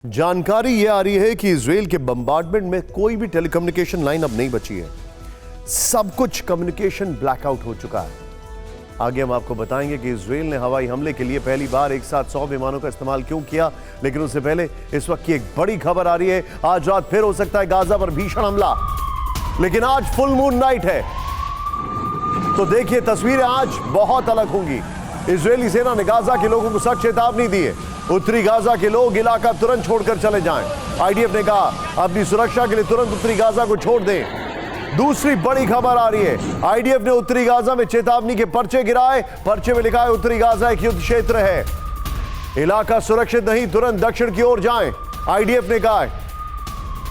जानकारी यह आ रही है कि इजराइल के बम्बार्डमेंट में कोई भी टेलीकम्युनिकेशन लाइन अब नहीं बची है। सब कुछ कम्युनिकेशन ब्लैकआउट हो चुका है। आगे हम आपको बताएंगे कि इजराइल ने हवाई हमले के लिए पहली बार एक साथ 100 विमानों का इस्तेमाल क्यों किया। लेकिन उससे पहले इस वक्त की एक बड़ी खबर आ रही है। आज रात फिर हो सकता है गाजा पर भीषण हमला, लेकिन आज फुल मून नाइट है, तो देखिए तस्वीरें आज बहुत अलग होंगी। इजरायली सेना ने गाजा के लोगों को सख्त चेतावनी दी है। उत्तरी गाजा के लोग इलाका तुरंत छोड़कर चले जाएं। आईडीएफ ने कहा अपनी सुरक्षा के लिए तुरंत उत्तरी गाजा को छोड़ दें। दूसरी बड़ी खबर आ रही है, आईडीएफ ने उत्तरी गाजा में चेतावनी के पर्चे गिराए। पर्चे में लिखा है उत्तरी गाजा एक युद्ध क्षेत्र है, इलाका सुरक्षित नहीं, तुरंत दक्षिण की ओर जाएं। आईडीएफ ने कहा है,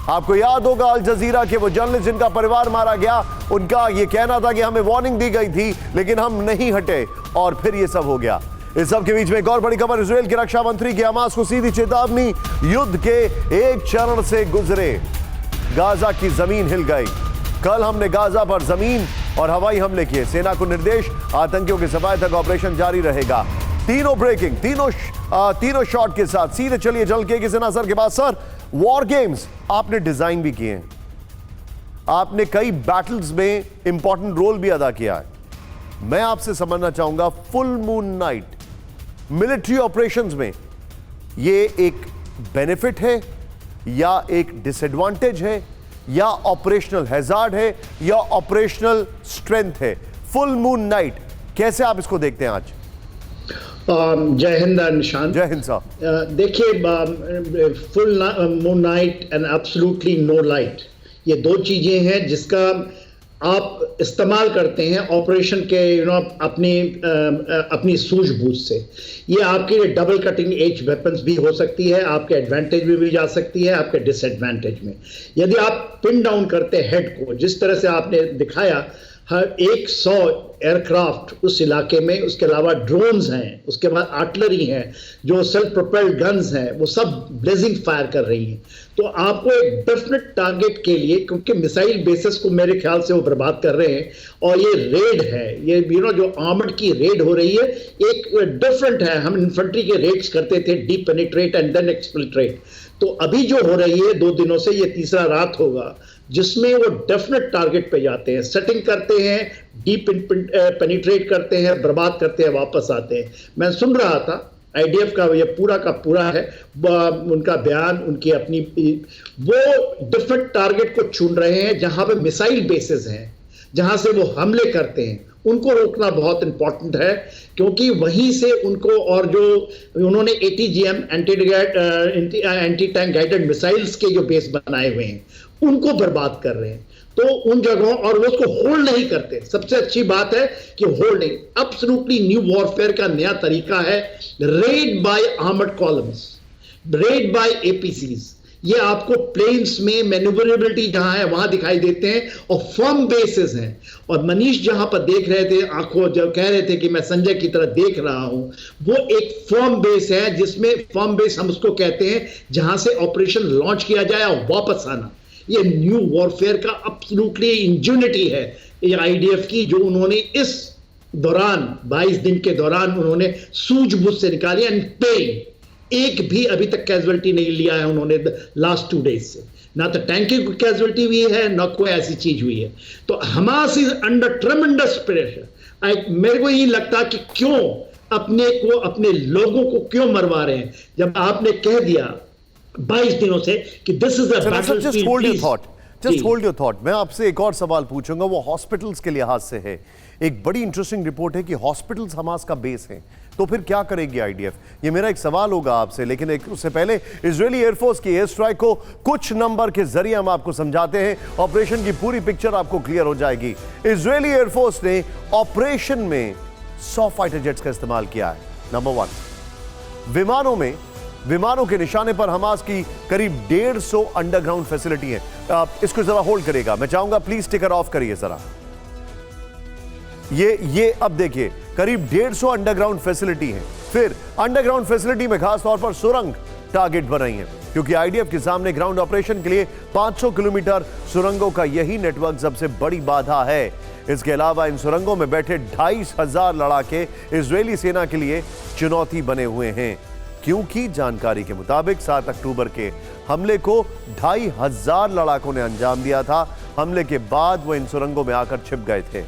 आपको याद होगा अल जजीरा के वो जर्नलिस्ट जिनका परिवार मारा गया, उनका यह कहना था कि हमें वार्निंग दी गई थी लेकिन हम नहीं हटे, और फिर यह सब हो गया। इस सब के बीच में एक और बड़ी खबर, इजराइल के रक्षा मंत्री की हमास को सीधी चेतावनी, युद्ध के एक चरण से गुजरे, गाजा की जमीन हिल गई। कल हमने गाजा पर जमीन और हवाई हमले किए, सेना को निर्देश, आतंकियों के सफाए तक ऑपरेशन जारी रहेगा। तीनों ब्रेकिंग, तीनों शॉट के साथ सीधे चलिए जल के किसी सर के पास। सर, वॉर गेम्स आपने डिजाइन भी किए हैं, आपने कई बैटल्स में इंपॉर्टेंट रोल भी अदा किया है। मैं आपसे समझना चाहूंगा, full moon night military operations में ये एक बेनिफिट है या एक डिसएडवांटेज है, या ऑपरेशनल हैजार्ड है, या ऑपरेशनल स्ट्रेंथ है? फुल मून नाइट कैसे आप इसको देखते हैं आज? जय हिंद निशांत। जय हिंद साहब। देखिए, full moon night and absolutely no light, ये दो चीजें हैं जिसका आप इस्तेमाल करते हैं ऑपरेशन के अपनी सूझबूझ से। ये आपके लिए डबल कटिंग एज वेपन्स भी हो सकती है, आपके एडवांटेज में भी जा सकती है, आपके डिसएडवांटेज में। यदि आप पिन डाउन करते हैं हेड को, जिस तरह से आपने दिखाया, हर 100 एयरक्राफ्ट उस इलाके में, उसके अलावा ड्रोन्स हैं, उसके बाद आर्टिलरी हैं, जो सेल्फ प्रोपेल्ड गन्स हैं, वो सब ब्लेजिंग फायर कर रही हैं। तो आपको एक डेफिनेट टारगेट के लिए, क्योंकि मिसाइल बेसिस को मेरे ख्याल से वो बर्बाद कर रहे हैं, और ये रेड है, ये जो आर्मर्ड की रेड हो रही है, एक डिफरेंट है। हम इन्फेंट्री के रेड्स करते थे, डीप पेनिट्रेट एंड देन एक्सफिल्ट्रेट। तो अभी जो हो रही है 2 दिनों से, ये तीसरा रात होगा जिसमें वो डेफिनेट टारगेट पे जाते हैं, सेटिंग करते हैं, डीप पेनिट्रेट करते हैं, बर्बाद करते हैं, वापस आते हैं। मैं सुन रहा था आईडीएफ का ये पूरा का पूरा है उनका बयान, उनकी अपनी, वो डिफरेंट टारगेट को चुन रहे हैं जहां पे मिसाइल बेसिस हैं, जहां से वो हमले करते हैं। उनको रोकना बहुत इंपॉर्टेंट है, क्योंकि वहीं से उनको, और जो उन्होंने ATGM anti tank guided missiles के जो बेस बनाए हुए हैं, उनको बर्बाद कर रहे हैं। तो उन जगहों, और वो उसको होल्ड नहीं करते। सबसे अच्छी बात है कि होल्ड नहीं, एब्सोल्युटली न्यू वॉरफेयर का नया तरीका है, raid by armoured columns, raid by APCs। ये आपको प्लेन्स में मैन्यूवरेबिलिटी जहां है वहां दिखाई देते हैं, और फर्म बेसेस हैं। और मनीष जहां पर देख रहे थे, आंखों जब कह रहे थे कि मैं संजय की तरह देख रहा हूं, वो एक फर्म बेस है, जिसमें फर्म बेस हम उसको कहते हैं जहां से ऑपरेशन लॉन्च किया जाए और वापस आना। ये न्यू वॉरफेयर का एब्सोल्युटली इंजेन्युइटी है ये आईडीएफ की, जो उन्होंने इस दौरान 22 दिन के दौरान उन्होंने सूझबूझ से निकाली। एंड पेन, एक भी अभी तक कैजुअलिटी नहीं लिया है उन्होंने लास्ट 2 डेज से, ना तो टैंकिंग की कैजुअलिटी हुई है, ना कोई ऐसी चीज हुई है। तो हमास इज अंडर ट्रेमेंडस प्रेशर। मेरे को यही लगता कि क्यों अपने को, अपने लोगों को क्यों मरवा रहे हैं, जब आपने कह दिया 22 दिनों से कि this is a battlefield. Just hold your thought. मैं आपसे एक और सवाल पूछूंगा, वो हॉस्पिटल्स के लिहाज से है। एक बड़ी इंटरेस्टिंग रिपोर्ट है कि हॉस्पिटल्स हमास का बेस है, तो फिर क्या करेगी आईडीएफ? ये मेरा एक सवाल होगा आपसे, लेकिन उससे पहले इजरायली एयरफोर्स की एयर स्ट्राइक को कुछ नंबर के जरिए हम आपको समझाते हैं, ऑपरेशन की पूरी पिक्चर आपको क्लियर हो जाएगी। इजरायली एयरफोर्स ने ऑपरेशन में 100 फाइटर जेट्स का इस्तेमाल किया है। नंबर 1, विमानों के निशाने पर हमास की करीब 150 अंडरग्राउंड फैसिलिटी है। इसको जरा होल्ड करिएगा, मैं चाहूंगा प्लीज स्टिकर ऑफ करिए जरा। ये अब देखिए, करीब 150 अंडरग्राउंड फैसिलिटी है। फिर अंडरग्राउंड फैसिलिटी में खास तौर पर सुरंग टारगेट बन रही है, क्योंकि आईडीएफ के सामने ग्राउंड ऑपरेशन के लिए 500 किलोमीटर सुरंगों का यही नेटवर्क सबसे बड़ी बाधा है। इसके अलावा इन सुरंगों में बैठे 2500 लड़ाके इजरायली सेना के लिए चुनौती बने हुए हैं। क्योंकि जानकारी के मुताबिक 7 अक्टूबर के हमले को 2500 लड़ाकों ने अंजाम दिया था। हमले के बाद वो इन सुरंगों में आकर छिप गए थे।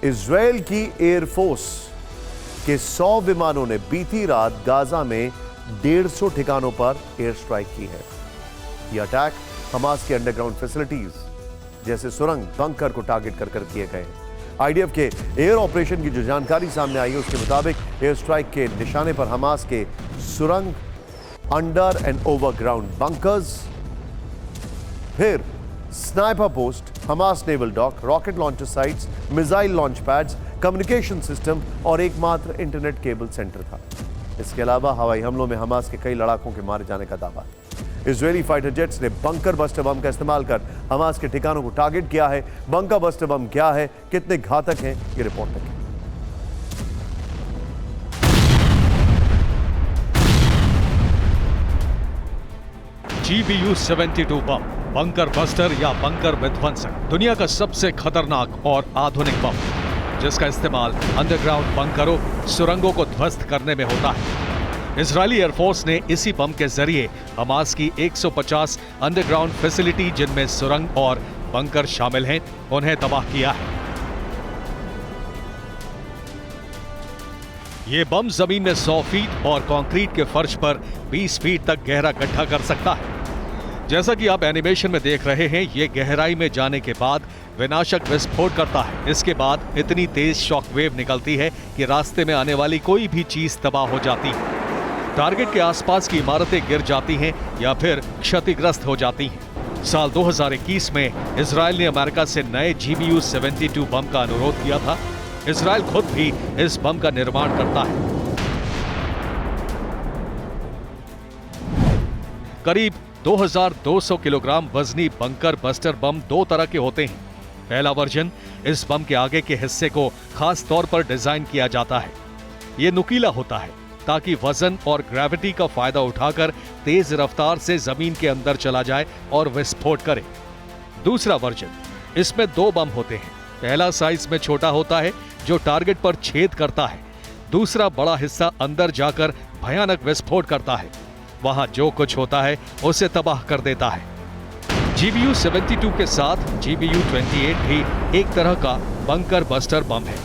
इजराइल की एयरफोर्स के 100 विमानों ने बीती रात गाजा में 150 ठिकानों पर एयर स्ट्राइक की है। यह अटैक हमास की अंडरग्राउंड फैसिलिटीज जैसे सुरंग, बंकर को टारगेट कर किए गए हैं। आईडीएफ के एयर ऑपरेशन की जो जानकारी सामने आई है उसके मुताबिक एयर स्ट्राइक के निशाने पर हमास के सुरंग, अंडर एंड ओवरग्राउंड बंकर्स, फिर sniper post, Hamas naval dock, rocket launcher sites, missile launch pads, communication system और एकमात्र इंटरनेट केबल सेंटर था। इसके अलावा हवाई हमलों में हमास के कई लड़ाकों के मारे जाने का दावा है। इजरायली फाइटर जेट्स ने बंकर बस्टर बम का इस्तेमाल कर हमास के ठिकानों को टारगेट किया है। बंकर बस्टर बम क्या है, कितने घातक हैं, ये रिपोर्ट देखें। GBU-72 बम, बंकर बस्टर या बंकर विध्वंसक, दुनिया का सबसे खतरनाक और आधुनिक बम, जिसका इस्तेमाल अंडरग्राउंड बंकरों, सुरंगों को ध्वस्त करने में होता है। इजरायली एयरफोर्स ने इसी बम के जरिए हमास की 150 अंडरग्राउंड फैसिलिटी, जिनमें सुरंग और बंकर शामिल हैं, उन्हें तबाह किया है। ये बम जमीन में 100 फीट और कंक्रीट के फर्श पर 20 फीट तक गहरा गड्ढा कर सकता है। जैसा कि आप एनिमेशन में देख रहे हैं, ये गहराई में जाने के बाद विनाशक विस्फोट करता है। इसके बाद इतनी तेज शॉकवेव निकलती है कि रास्ते में आने वाली कोई भी चीज तबाह हो जाती है। टारगेट के आसपास की इमारतें गिर जाती हैं या फिर क्षतिग्रस्त हो जाती हैं। साल 2021 में इजराइल ने अमेरिका से नए GBU-72 बम का अनुरोध किया था। इजराइल खुद भी इस बम का निर्माण करता है। करीब 2200 किलोग्राम वजनी बंकर बस्टर बम 2 तरह के होते हैं। पहला वर्जन, इस बम के आगे के हिस्से को खास तौर पर डिजाइन किया जाता है। यह नुकीला होता है ताकि वजन और ग्रेविटी का फायदा उठाकर तेज रफ्तार से जमीन के अंदर चला जाए और विस्फोट करे। दूसरा वर्जन, इसमें 2 बम होते हैं। पहला साइज में छोटा होता है जो टारगेट पर छेद करता है। दूसरा बड़ा हिस्सा अंदर जाकर भयानक विस्फोट करता है। वहां जो कुछ होता है उसे तबाह कर देता है। GBU-72 के साथ GBU-28 भी एक तरह का बंकर बस्टर बम है।